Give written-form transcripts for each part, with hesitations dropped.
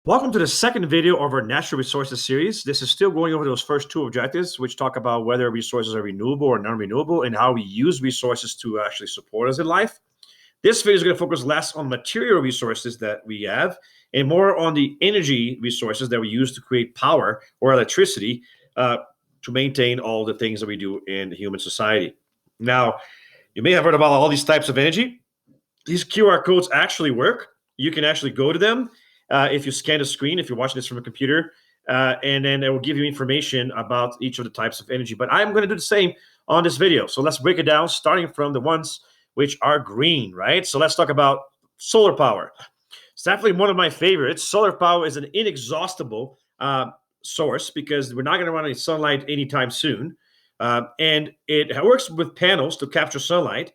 Welcome to the second video of our natural resources series. This is still going over those first two objectives, which talk about whether resources are renewable or non-renewable and how we use resources to actually support us in life. This video is going to focus less on material resources that we have and more on the energy resources that we use to create power or electricity to maintain all the things that we do in human society. Now, you may have heard about all these types of energy. These QR codes actually work. You can actually go to them if you scan the screen, if you're watching this from a computer, and then it will give you information about each of the types of energy. But I'm going to do the same on this video. So let's break it down, starting from the ones which are green, right? So let's talk about solar power. It's definitely one of my favorites. Solar power is an inexhaustible source because we're not going to run any sunlight anytime soon. And it works with panels to capture sunlight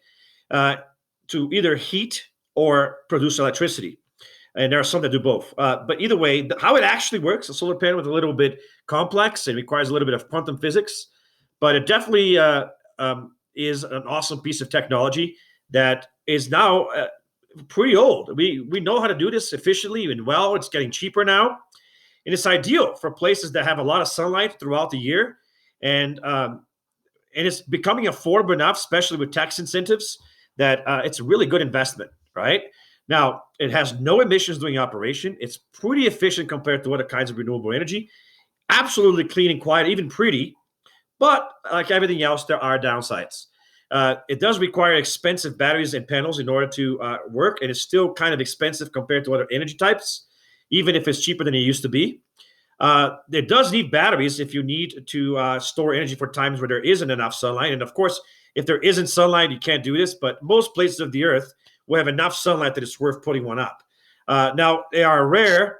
to either heat or produce electricity. And there are some that do both. But either way, how it actually works, a solar panel is a little bit complex. It requires a little bit of quantum physics, but it definitely is an awesome piece of technology that is now pretty old. We know how to do this efficiently and well. It's getting cheaper now. And it's ideal for places that have a lot of sunlight throughout the year. And it's becoming affordable enough, especially with tax incentives, that it's a really good investment, right? Now, it has no emissions during operation. It's pretty efficient compared to other kinds of renewable energy. Absolutely clean and quiet, even pretty. But like everything else, there are downsides. It does require expensive batteries and panels in order to work, and it's still kind of expensive compared to other energy types, even if it's cheaper than it used to be. It does need batteries if you need to store energy for times where there isn't enough sunlight. And of course, if there isn't sunlight, you can't do this. But most places of the earth will have enough sunlight that it's worth putting one up. Now, there are rare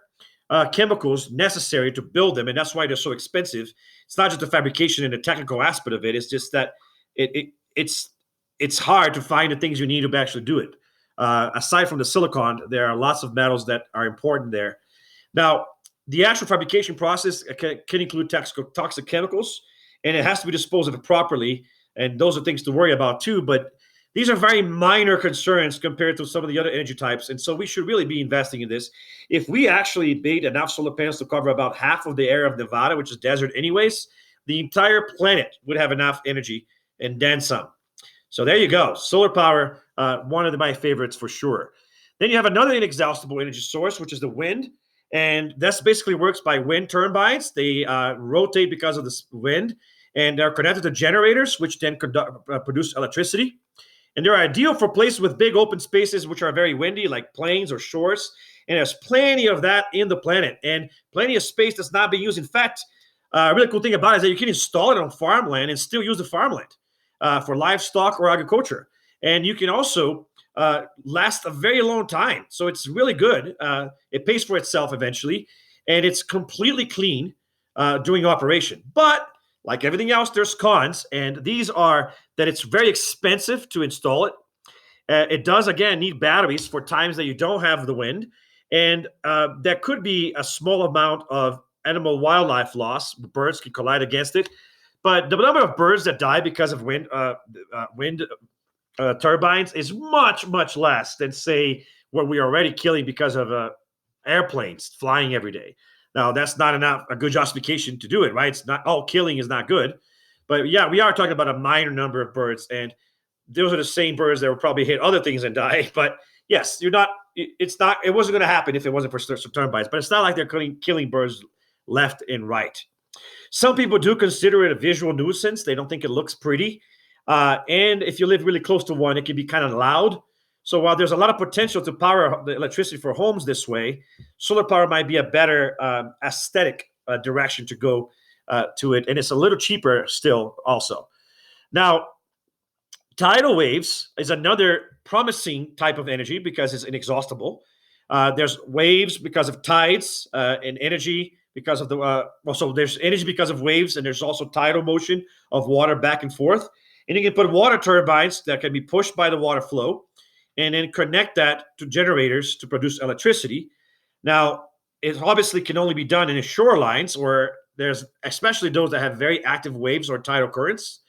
chemicals necessary to build them, and that's why they're so expensive. It's not just the fabrication and the technical aspect of it. It's just that it's hard to find the things you need to actually do it. Aside from the silicon, there are lots of metals that are important there. Now, the actual fabrication process can include toxic chemicals, and it has to be disposed of properly. And those are things to worry about too. But these are very minor concerns compared to some of the other energy types. And so we should really be investing in this. If we actually made enough solar panels to cover about half of the area of Nevada, which is desert anyways, the entire planet would have enough energy and then some. So there you go. Solar power, one of my favorites for sure. Then you have another inexhaustible energy source, which is the wind. And this basically works by wind turbines. They rotate because of this wind, and they're connected to generators, which then produce electricity. And they're ideal for places with big open spaces, which are very windy, like plains or shores. And there's plenty of that in the planet and plenty of space that's not being used. In fact, a really cool thing about it is that you can install it on farmland and still use the farmland for livestock or agriculture. And you can also last a very long time. So it's really good. It pays for itself eventually. And it's completely clean during operation. But like everything else, there's cons, and these are that it's very expensive to install it. It does, again, need batteries for times that you don't have the wind, and there could be a small amount of animal wildlife loss. Birds can collide against it, but the number of birds that die because of wind turbines is much, much less than, say, what we are already killing because of airplanes flying every day. Now, that's not a good justification to do it, right? It's not all killing is not good. But yeah, we are talking about a minor number of birds, and those are the same birds that will probably hit other things and die. But yes, it wasn't going to happen if it wasn't for turbines, but it's not like they're killing birds left and right. Some people do consider it a visual nuisance. They don't think it looks pretty. And if you live really close to one, it can be kind of loud. So while there's a lot of potential to power the electricity for homes this way, solar power might be a better aesthetic direction to go to it. And it's a little cheaper still also. Now, tidal waves is another promising type of energy because it's inexhaustible. There's waves because of tides and energy because of so there's energy because of waves, and there's also tidal motion of water back and forth. And you can put water turbines that can be pushed by the water flow and then connect that to generators to produce electricity. Now, it obviously can only be done in shorelines, or there's especially those that have very active waves or tidal currents.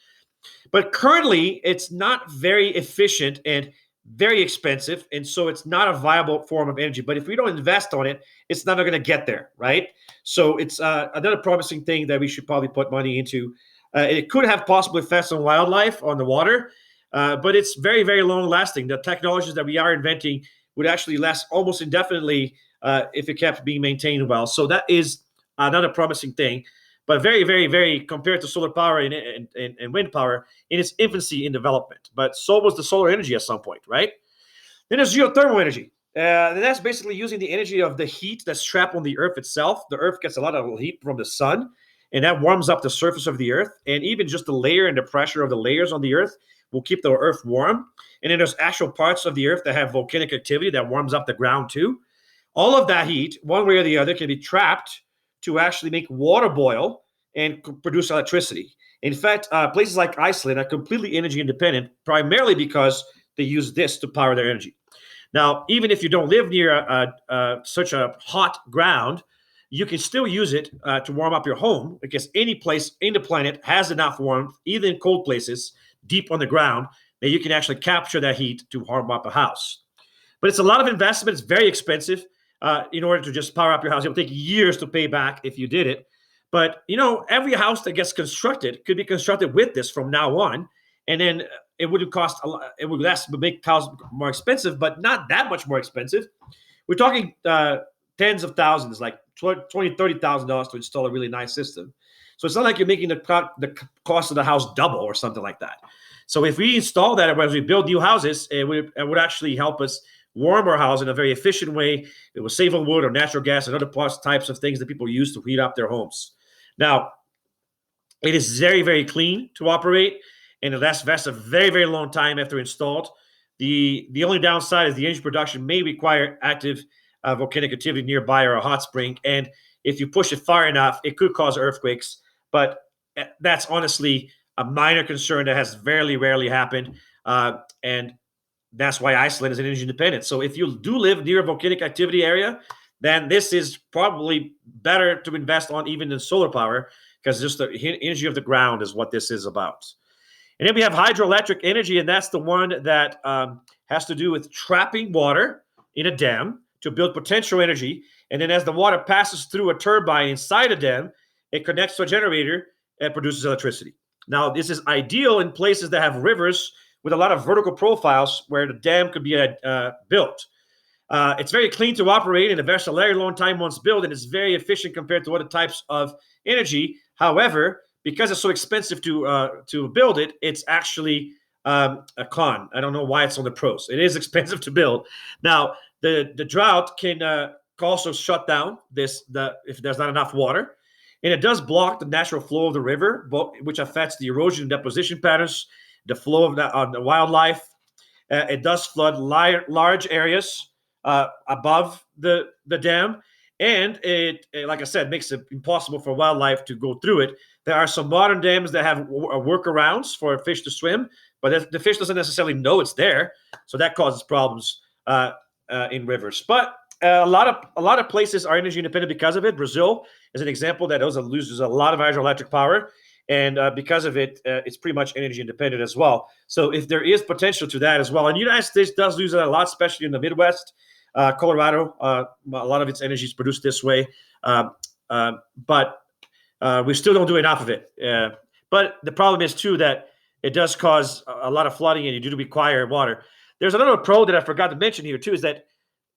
But currently, it's not very efficient and very expensive, and so it's not a viable form of energy. But if we don't invest on it, it's never going to get there, right? So it's another promising thing that we should probably put money into. It could have possible effects on wildlife, on the water, but it's very, very long lasting. The technologies that we are inventing would actually last almost indefinitely if it kept being maintained well. So that is another promising thing, but very, very, very compared to solar power and wind power in its infancy in development. But so was the solar energy at some point, right? Then there's geothermal energy. And that's basically using the energy of the heat that's trapped on the earth itself. The earth gets a lot of heat from the sun, and that warms up the surface of the earth. And even just the layer and the pressure of the layers on the earth will keep the earth warm. And then there's actual parts of the earth that have volcanic activity that warms up the ground too. All of that heat, one way or the other, can be trapped to actually make water boil and produce electricity. In fact, places like Iceland are completely energy independent, primarily because they use this to power their energy. Now, even if you don't live near such a hot ground, you can still use it to warm up your home, because any place in the planet has enough warmth, even in cold places, deep on the ground, that you can actually capture that heat to warm up a house. But it's a lot of investment. It's very expensive in order to just power up your house. It will take years to pay back if you did it. But, every house that gets constructed could be constructed with this from now on. And then it wouldn't cost a lot. It would make house more expensive, but not that much more expensive. We're talking tens of thousands, like $20,000, $30,000 to install a really nice system. So it's not like you're making the cost of the house double or something like that. So if we install that as we build new houses, it would actually help us warm our house in a very efficient way. It will save on wood or natural gas and other types of things that people use to heat up their homes. Now, it is very, very clean to operate, and it lasts a very, very long time after installed. The only downside is the energy production may require active volcanic activity nearby or a hot spring, and if you push it far enough, it could cause earthquakes. But that's honestly a minor concern that has very rarely happened, and that's why Iceland is an energy independent. So if you do live near a volcanic activity area, then this is probably better to invest on even than solar power, because just the energy of the ground is what this is about. And then we have hydroelectric energy, and that's the one that has to do with trapping water in a dam to build potential energy. And then as the water passes through a turbine inside a dam, it connects to a generator and produces electricity. Now, this is ideal in places that have rivers with a lot of vertical profiles where the dam could be built. It's very clean to operate, and it lasts a very long time once built, and it's very efficient compared to other types of energy. However, because it's so expensive to build it, it's actually a con. I don't know why it's on the pros. It is expensive to build. Now, the drought can also shut down if there's not enough water, and it does block the natural flow of the river, which affects the erosion and deposition patterns, the flow of the wildlife. It does flood large areas above the dam, and it, like I said, makes it impossible for wildlife to go through it. There are some modern dams that have workarounds for fish to swim, but the fish doesn't necessarily know it's there, so that causes problems in rivers. But a lot of places are energy independent because of it. Brazil is an example that loses a lot of hydroelectric power, and because of it, it's pretty much energy independent as well. So if there is potential to that as well, and the United States does lose it a lot, especially in the Midwest. Colorado, a lot of its energy is produced this way, but we still don't do enough of it. But the problem is, too, that it does cause a lot of flooding, and you do require water. There's another pro that I forgot to mention here, too, is that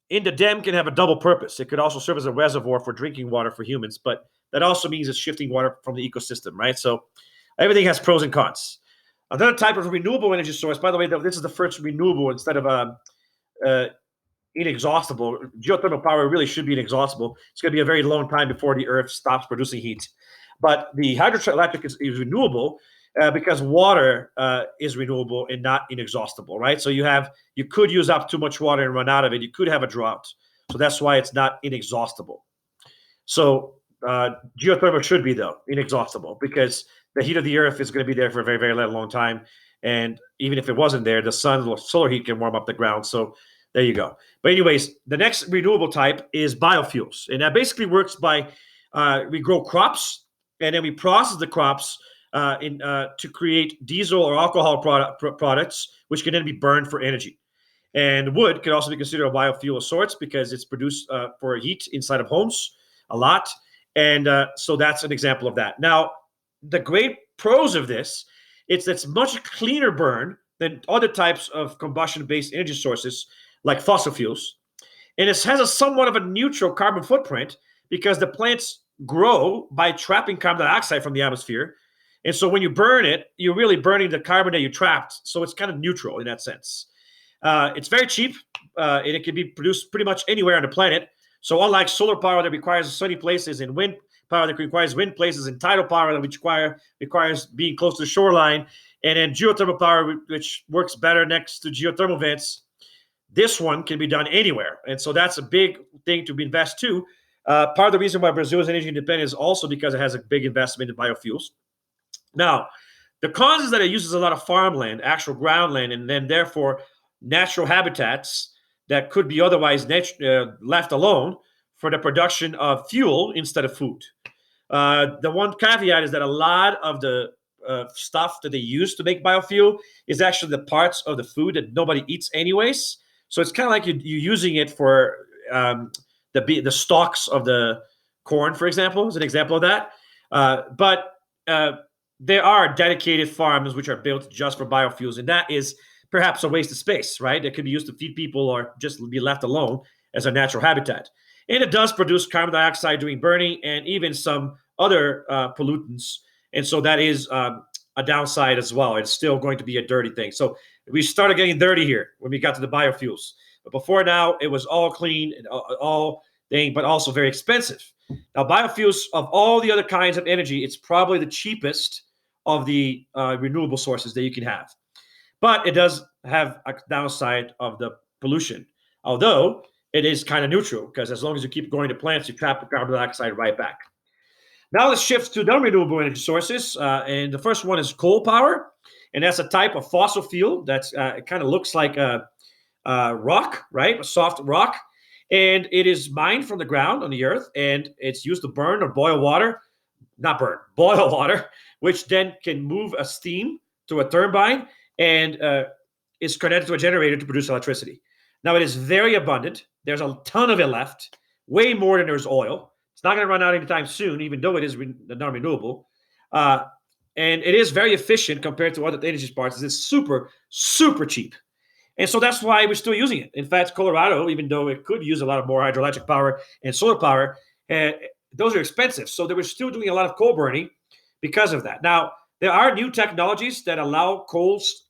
in the dam can have a double purpose. It could also serve as a reservoir for drinking water for humans, but that also means it's shifting water from the ecosystem, right? So everything has pros and cons. Another type of renewable energy source, by the way, this is the first renewable instead of inexhaustible. Geothermal power really should be inexhaustible. It's going to be a very long time before the earth stops producing heat. But the hydroelectric is renewable because water is renewable and not inexhaustible, right? So you could use up too much water and run out of it. You could have a drought. So that's why it's not inexhaustible. So geothermal should be, though, inexhaustible, because the heat of the earth is going to be there for a very, very long time. And even if it wasn't there, the sun or solar heat can warm up the ground. So there you go. But anyways, the next renewable type is biofuels. And that basically works by we grow crops, and then we process the crops to create diesel or alcohol products, which can then be burned for energy. And wood could also be considered a biofuel of sorts because it's produced for heat inside of homes a lot. And so that's an example of that. Now, the great pros of this, it's much cleaner burn than other types of combustion-based energy sources like fossil fuels. And it has a somewhat of a neutral carbon footprint because the plants grow by trapping carbon dioxide from the atmosphere. And so when you burn it, you're really burning the carbon that you trapped. So it's kind of neutral in that sense. It's very cheap, and it can be produced pretty much anywhere on the planet. So unlike solar power that requires sunny places and wind power that requires wind places and tidal power that requires being close to the shoreline, and then geothermal power, which works better next to geothermal vents, this one can be done anywhere. And so that's a big thing to invest too. Part of the reason why Brazil is energy independent is also because it has a big investment in biofuels. Now, the cause is that it uses a lot of farmland, actual ground land, and then therefore natural habitats that could be otherwise left alone for the production of fuel instead of food. The one caveat is that a lot of the stuff that they use to make biofuel is actually the parts of the food that nobody eats anyways. So it's kind of like you're using it for the stalks of the corn, for example, is an example of that. But there are dedicated farms which are built just for biofuels, and that is perhaps a waste of space, right? It could be used to feed people or just be left alone as a natural habitat. And it does produce carbon dioxide during burning and even some other pollutants. And so that is a downside as well. It's still going to be a dirty thing. So we started getting dirty here when we got to the biofuels. But before now, it was all clean and all thing, but also very expensive. Now, biofuels, of all the other kinds of energy, it's probably the cheapest of the renewable sources that you can have. But it does have a downside of the pollution, although it is kind of neutral because as long as you keep growing the plants, you trap the carbon dioxide right back. Now let's shift to non-renewable energy sources. And the first one is coal power. And that's a type of fossil fuel that's it kind of looks like a rock, right? A soft rock. And it is mined from the ground on the earth. And it's used to burn or boil water, boil water, which then can move a steam to a turbine and is connected to a generator to produce electricity. Now, it is very abundant. There's a ton of it left, way more than there's oil. It's not going to run out anytime soon, even though it is non-renewable. And it is very efficient compared to other energy parts. It's super, super cheap. And so that's why we're still using it. In fact, Colorado, even though it could use a lot of more hydroelectric power and solar power, those are expensive. So they were still doing a lot of coal burning because of that. Now, there are new technologies that allow coal's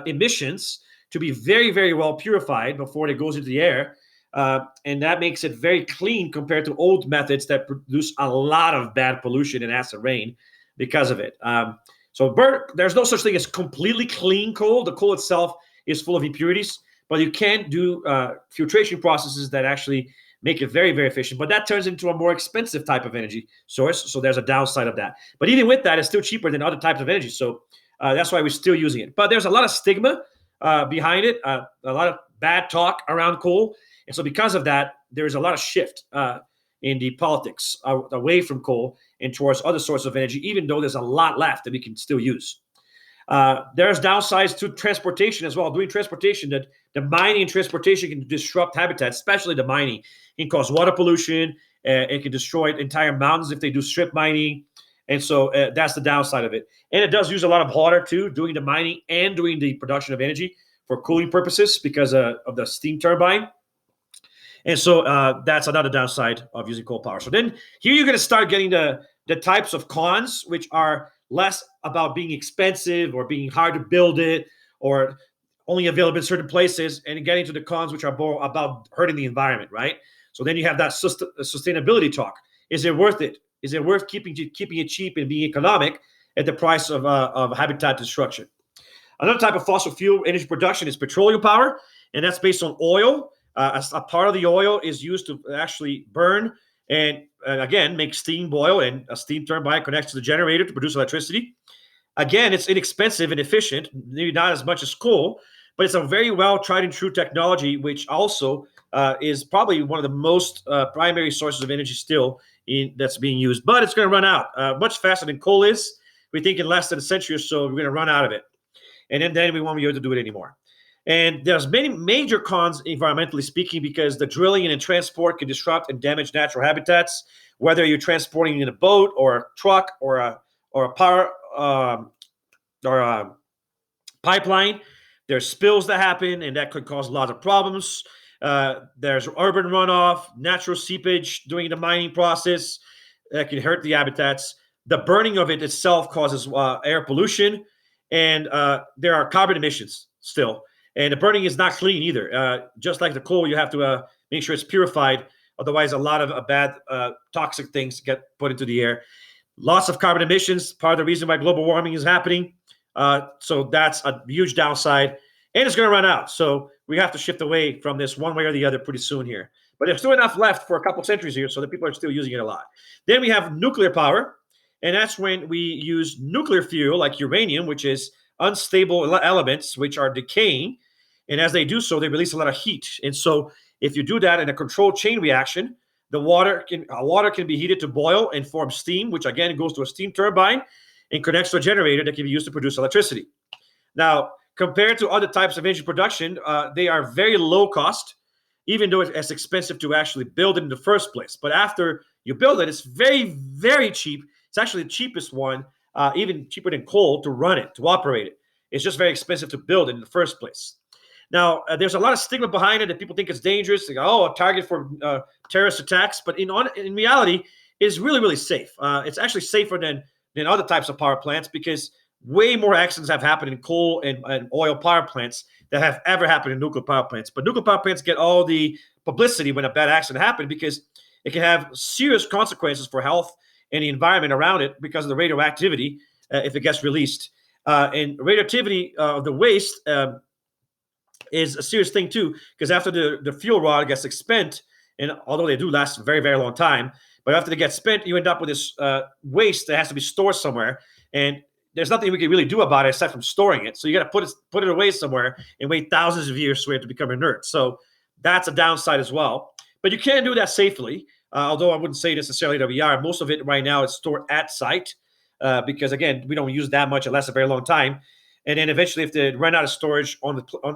emissions to be very, very well purified before it goes into the air. And that makes it very clean compared to old methods that produce a lot of bad pollution and acid rain because of it. So there's no such thing as completely clean coal. The coal itself is full of impurities, but you can do filtration processes that actually make it very, very efficient. But that turns into a more expensive type of energy source. So there's a downside of that. But even with that, it's still cheaper than other types of energy. So that's why we're still using it. But there's a lot of stigma behind it, a lot of bad talk around coal. And so because of that, there's a lot of shift in the politics away from coal and towards other sources of energy, even though there's a lot left that we can still use. There's downsides to transportation as well. Doing transportation, that the mining and transportation can disrupt habitats, especially the mining. It can cause water pollution. It can destroy entire mountains if they do strip mining. And so that's the downside of it. And it does use a lot of water too, doing the mining and doing the production of energy for cooling purposes because of the steam turbine. And so that's another downside of using coal power. So then here you're going to start getting the types of cons, which are less about being expensive or being hard to build it or only available in certain places, and getting to the cons, which are more about hurting the environment, right? So then you have that sustainability talk. Is it worth it? Is it worth keeping it cheap and being economic at the price of habitat destruction? Another type of fossil fuel energy production is petroleum power, and that's based on oil. A part of the oil is used to actually burn and again, make steam boil, and a steam turbine connects to the generator to produce electricity. Again, it's inexpensive and efficient, maybe not as much as coal, but it's a very well tried and true technology, which also is probably one of the most primary sources of energy still that's being used. But it's going to run out much faster than coal is. We think in less than a century or so, we're going to run out of it. And then we won't be able to do it anymore. And there's many major cons, environmentally speaking, because the drilling and transport can disrupt and damage natural habitats, whether you're transporting in a boat or a truck or a power or a pipeline. There's spills that happen, and that could cause a lot of problems. There's urban runoff, natural seepage during the mining process that can hurt the habitats. The burning of it itself causes air pollution, and there are carbon emissions still. And the burning is not clean either. Just like the coal, you have to make sure it's purified. Otherwise, a lot of bad toxic things get put into the air. Lots of carbon emissions, part of the reason why global warming is happening. So that's a huge downside. And it's going to run out. So we have to shift away from this one way or the other pretty soon here. But there's still enough left for a couple centuries here, so that people are still using it a lot. Then we have nuclear power. And that's when we use nuclear fuel like uranium, which is unstable elements which are decaying. And as they do so, they release a lot of heat. And so if you do that in a controlled chain reaction, the water can be heated to boil and form steam, which again goes to a steam turbine and connects to a generator that can be used to produce electricity. Now, compared to other types of energy production, they are very low cost, even though it's expensive to actually build it in the first place. But after you build it, it's very, very cheap. It's actually the cheapest one, even cheaper than coal to run it, to operate it. It's just very expensive to build it in the first place. Now, there's a lot of stigma behind it that people think it's dangerous. They go, a target for terrorist attacks. But in reality, it's really, really safe. It's actually safer than other types of power plants because way more accidents have happened in coal and oil power plants that have ever happened in nuclear power plants. But nuclear power plants get all the publicity when a bad accident happens because it can have serious consequences for health and the environment around it because of the radioactivity if it gets released. And radioactivity of the waste is a serious thing too, because after the fuel rod gets spent, and although they do last a very, very long time, but after they get spent, you end up with this waste that has to be stored somewhere, and there's nothing we can really do about it except from storing it. So you got to put it away somewhere and wait thousands of years for it to become inert. So that's a downside as well. But you can do that safely, although I wouldn't say necessarily that we are. Most of it right now is stored at site because, again, we don't use that much. It lasts a very long time. And then eventually, if they run out of storage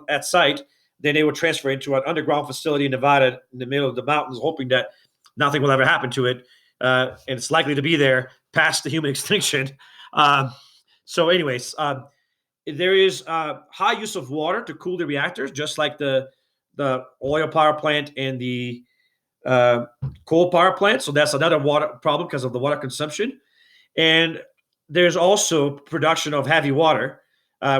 at site, then they will transfer into an underground facility in Nevada in the middle of the mountains, hoping that nothing will ever happen to it. And it's likely to be there past the human extinction. So anyways, there is high use of water to cool the reactors, just like the oil power plant and the coal power plant. So that's another water problem because of the water consumption. And there's also production of heavy water,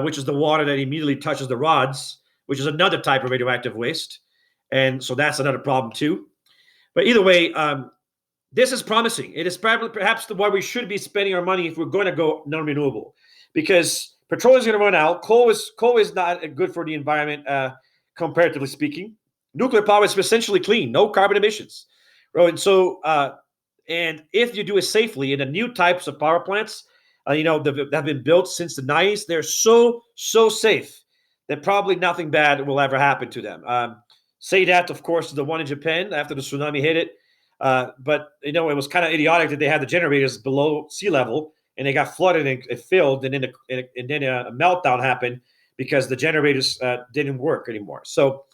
which is the water that immediately touches the rods, which is another type of radioactive waste. And so that's another problem too. But either way, this is promising. It is perhaps the way we should be spending our money if we're going to go non-renewable, because petroleum is going to run out. Coal is not good for the environment, comparatively speaking. Nuclear power is essentially clean, no carbon emissions. And so, and if you do it safely in the new types of power plants, that have been built since the 90s, they're so safe that probably nothing bad will ever happen to them. Say that, of course, to the one in Japan after the tsunami hit it. But it was kind of idiotic that they had the generators below sea level and they got flooded and it filled, and then a meltdown happened because the generators didn't work anymore. So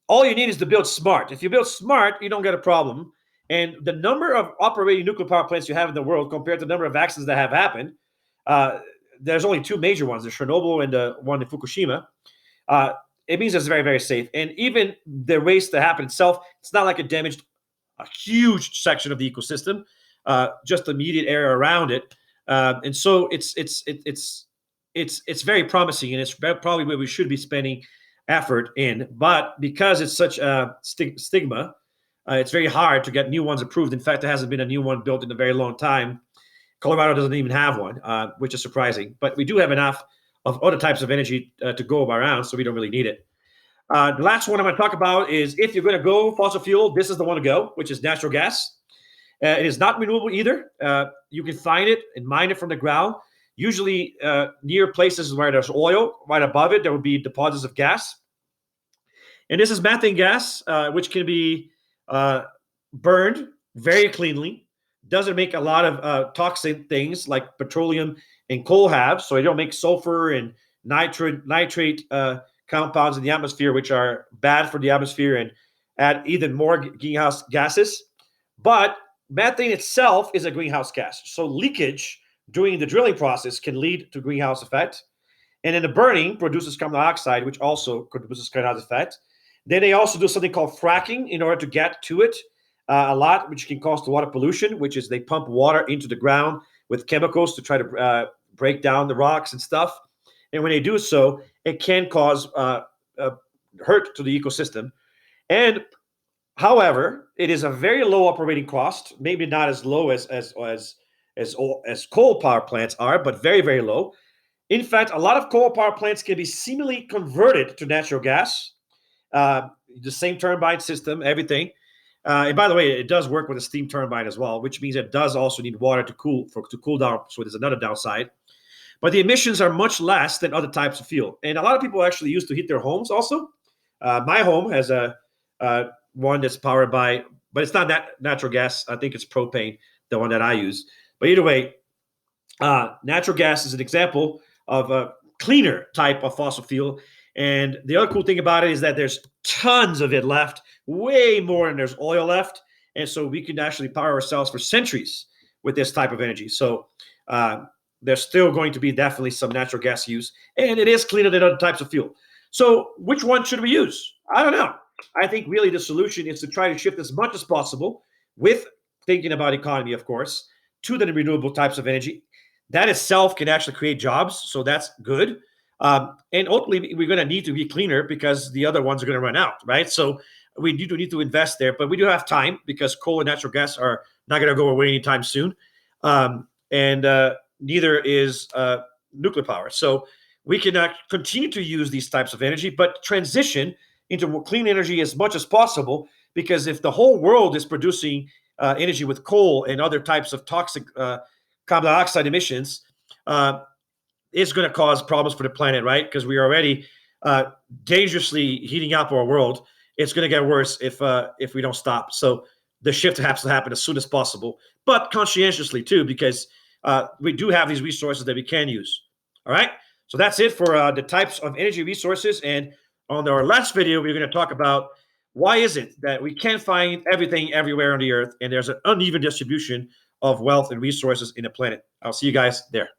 all you need is to build smart. If you build smart, you don't get a problem. And the number of operating nuclear power plants you have in the world compared to the number of accidents that have happened, there's only two major ones, the Chernobyl and the one in Fukushima. It means it's very, very safe. And even the waste that happened itself, it's not like it damaged a huge section of the ecosystem, just the immediate area around it. And so it's very promising, and it's probably where we should be spending effort in. But because it's such a stigma, it's very hard to get new ones approved. In fact, there hasn't been a new one built in a very long time. Colorado doesn't even have one, which is surprising. But we do have enough of other types of energy to go around, so we don't really need it. The last one I'm going to talk about is if you're going to go fossil fuel, this is the one to go, which is natural gas. It is not renewable either. You can find it and mine it from the ground, usually near places where there's oil. Right above it, there will be deposits of gas. And this is methane gas, which can be burned very cleanly. Doesn't make a lot of toxic things like petroleum and coal have. So you don't make sulfur and nitrate compounds in the atmosphere which are bad for the atmosphere and add even more greenhouse gases. But methane itself is a greenhouse gas. So leakage during the drilling process can lead to greenhouse effect. And then the burning produces carbon dioxide, which also produces greenhouse effect. Then they also do something called fracking in order to get to it a lot, which can cause the water pollution, which is they pump water into the ground with chemicals to try to break down the rocks and stuff. And when they do so, it can cause hurt to the ecosystem. And however, it is a very low operating cost, maybe not as low as coal power plants are, but very, very low. In fact, a lot of coal power plants can be seemingly converted to natural gas. The same turbine system, everything. And by the way, it does work with a steam turbine as well, which means it does also need water to cool down. So there's another downside. But the emissions are much less than other types of fuel. And a lot of people actually use to heat their homes also. My home has a one that's powered by, but it's not that natural gas. I think it's propane, the one that I use. But either way, natural gas is an example of a cleaner type of fossil fuel. And the other cool thing about it is that there's tons of it left, way more than there's oil left. And so we can actually power ourselves for centuries with this type of energy. So there's still going to be definitely some natural gas use, and it is cleaner than other types of fuel. So which one should we use? I don't know. I think really the solution is to try to shift as much as possible with thinking about economy, of course, to the renewable types of energy. That itself can actually create jobs, so that's good. And ultimately, we're going to need to be cleaner because the other ones are going to run out, right? So we do need to invest there, but we do have time because coal and natural gas are not going to go away anytime soon. And neither is nuclear power. So we can continue to use these types of energy, but transition into clean energy as much as possible, because if the whole world is producing energy with coal and other types of toxic carbon dioxide emissions, it's going to cause problems for the planet, right? Because we are already dangerously heating up our world. It's going to get worse if we don't stop. So the shift has to happen as soon as possible, but conscientiously too, because we do have these resources that we can use. All right. So that's it for the types of energy resources. And on our last video, we're going to talk about why is it that we can't find everything everywhere on the earth, and there's an uneven distribution of wealth and resources in the planet. I'll see you guys there.